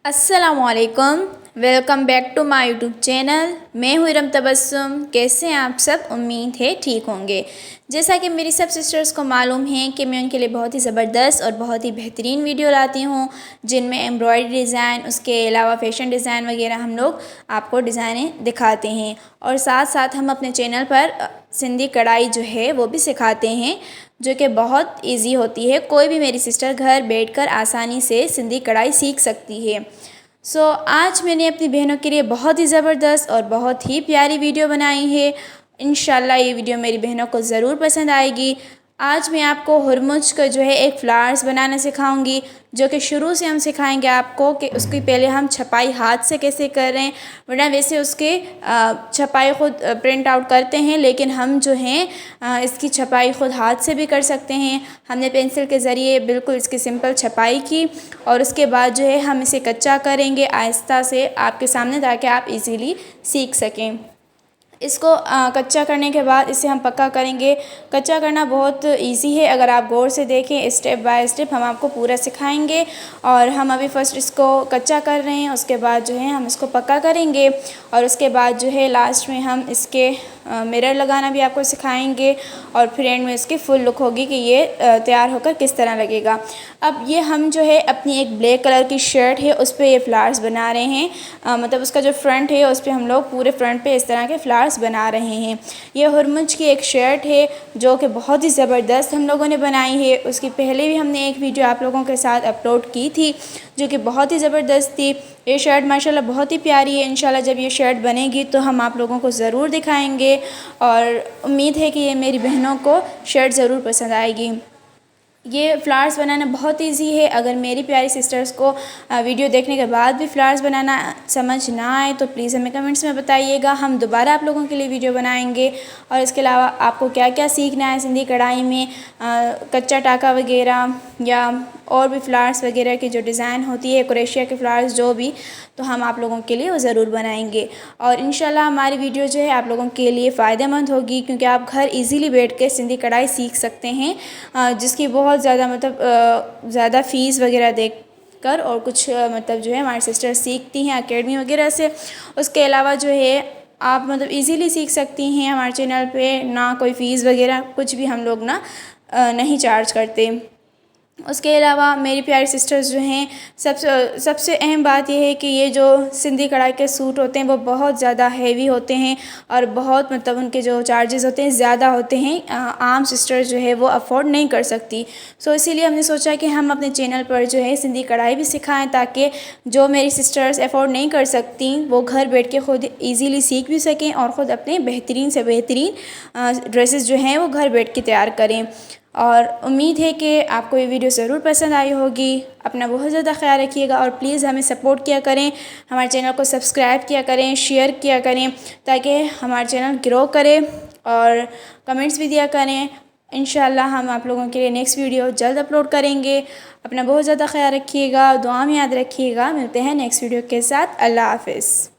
अस्सलामुअलैकुम, welcome back to my YouTube channel. मैं हूँ इरम तबस्सुम। कैसे हैं आप सब? उम्मीद है ठीक होंगे। जैसा कि मेरी सब सिस्टर्स को मालूम है कि मैं उनके लिए बहुत ही ज़बरदस्त और बहुत ही बेहतरीन वीडियो लाती हूँ, जिनमें एम्ब्रॉयडरी डिज़ाइन, उसके अलावा फ़ैशन डिज़ाइन वगैरह हम लोग आपको डिज़ाइनें दिखाते हैं। और साथ साथ हम अपने चैनल पर सिंधी कढ़ाई जो है वो भी सिखाते हैं, जो कि बहुत इजी होती है। कोई भी मेरी सिस्टर घर बैठकर आसानी से सिंधी कढ़ाई सीख सकती है। आज मैंने अपनी बहनों के लिए बहुत ही ज़बरदस्त और बहुत ही प्यारी वीडियो बनाई है। इंशाल्लाह ये वीडियो मेरी बहनों को ज़रूर पसंद आएगी। आज मैं आपको हुरमुज का जो है एक फ़्लावर्स बनाना सिखाऊंगी, जो कि शुरू से हम सिखाएंगे आपको कि उसकी पहले हम छपाई हाथ से कैसे कर रहे हैं। वरना वैसे उसके छपाई ख़ुद प्रिंट आउट करते हैं, लेकिन हम जो हैं इसकी छपाई ख़ुद हाथ से भी कर सकते हैं। हमने पेंसिल के ज़रिए बिल्कुल इसकी सिंपल छपाई की और उसके बाद जो है हम इसे कच्चा करेंगे आहिस्ता से आपके सामने, ताकि आप इजीली सीख सकें। इसको कच्चा करने के बाद इसे हम पक्का करेंगे। कच्चा करना बहुत इजी है, अगर आप गौर से देखें स्टेप बाय स्टेप हम आपको पूरा सिखाएंगे। और हम अभी फ़र्स्ट इसको कच्चा कर रहे हैं, उसके बाद जो है हम इसको पक्का करेंगे और उसके बाद जो है लास्ट में हम इसके मिरर लगाना भी आपको सिखाएंगे और फिर एंड में इसकी फुल लुक होगी कि ये तैयार होकर किस तरह लगेगा। अब ये हम जो है अपनी एक ब्लैक कलर की शर्ट है उस पर ये फ्लावर्स बना रहे हैं। मतलब उसका जो फ्रंट है उस पर हम लोग पूरे फ्रंट पे इस तरह के फ्लावर्स बना रहे हैं। ये हुरमुज की एक शर्ट है जो कि बहुत ही ज़बरदस्त हम लोगों ने बनाई है। उसकी पहले भी हमने एक वीडियो आप लोगों के साथ अपलोड की थी, जो कि बहुत ही ज़बरदस्त थी। ये शर्ट माशाल्लाह बहुत ही प्यारी है। इंशाल्लाह जब ये शर्ट बनेगी तो हम आप लोगों को ज़रूर दिखाएंगे और उम्मीद है कि ये मेरी बहनों को शर्ट ज़रूर पसंद आएगी। ये फ़्लावर्स बनाना बहुत इजी है। अगर मेरी प्यारी सिस्टर्स को वीडियो देखने के बाद भी फ़्लावर्स बनाना समझ ना आए तो प्लीज़ हमें कमेंट्स में बताइएगा, हम दोबारा आप लोगों के लिए वीडियो बनाएंगे। और इसके अलावा आपको क्या क्या सीखना है सिंधी कढ़ाई में, कच्चा टाका वगैरह या और भी फ़्लावर्स वगैरह की जो डिज़ाइन होती है, क्रोशिया के फ़्लावर्स जो भी, तो हम आप लोगों के लिए वो ज़रूर बनाएंगे। और इंशाल्लाह हमारी वीडियो जो है आप लोगों के लिए फ़ायदेमंद होगी, क्योंकि आप घर इजीली बैठ के सिंधी कढ़ाई सीख सकते हैं, जिसकी बहुत ज़्यादा मतलब ज़्यादा फ़ीस वगैरह दे कर और कुछ मतलब जो है हमारी सिस्टर सीखती हैं अकेडमी वगैरह से। उसके अलावा जो है आप मतलब इजीली सीख सकती हैं हमारे चैनल पे, ना कोई फ़ीस वगैरह कुछ भी हम लोग ना नहीं चार्ज करते। उसके अलावा मेरी प्यारी सिस्टर्स जो हैं, सबसे अहम बात यह है कि ये जो सिंधी कढ़ाई के सूट होते हैं वो बहुत ज़्यादा हैवी होते हैं और बहुत मतलब उनके जो चार्जेस होते हैं ज़्यादा होते हैं। आम सिस्टर्स जो है वो अफोर्ड नहीं कर सकती। इसीलिए हमने सोचा कि हम अपने चैनल पर जो है सिंधी कढ़ाई भी सिखाएं, ताकि जो मेरी सिस्टर्स अफोर्ड नहीं कर सकती वो घर बैठ के ख़ुद ईज़िली सीख भी सकें और ख़ुद अपने बेहतरीन से बेहतरीन ड्रेसेस जो हैं वो घर बैठ के तैयार करें। और उम्मीद है कि आपको ये वीडियो ज़रूर पसंद आई होगी। अपना बहुत ज़्यादा ख्याल रखिएगा और प्लीज़ हमें सपोर्ट किया करें, हमारे चैनल को सब्सक्राइब किया करें, शेयर किया करें, ताकि हमारा चैनल ग्रो करे और कमेंट्स भी दिया करें। इंशाल्लाह हम आप लोगों के लिए नेक्स्ट वीडियो जल्द अपलोड करेंगे। अपना बहुत ज़्यादा ख्याल रखिएगा, दुआ में याद रखिएगा। मिलते हैं नेक्स्ट वीडियो के साथ। अल्लाह हाफ़िज़।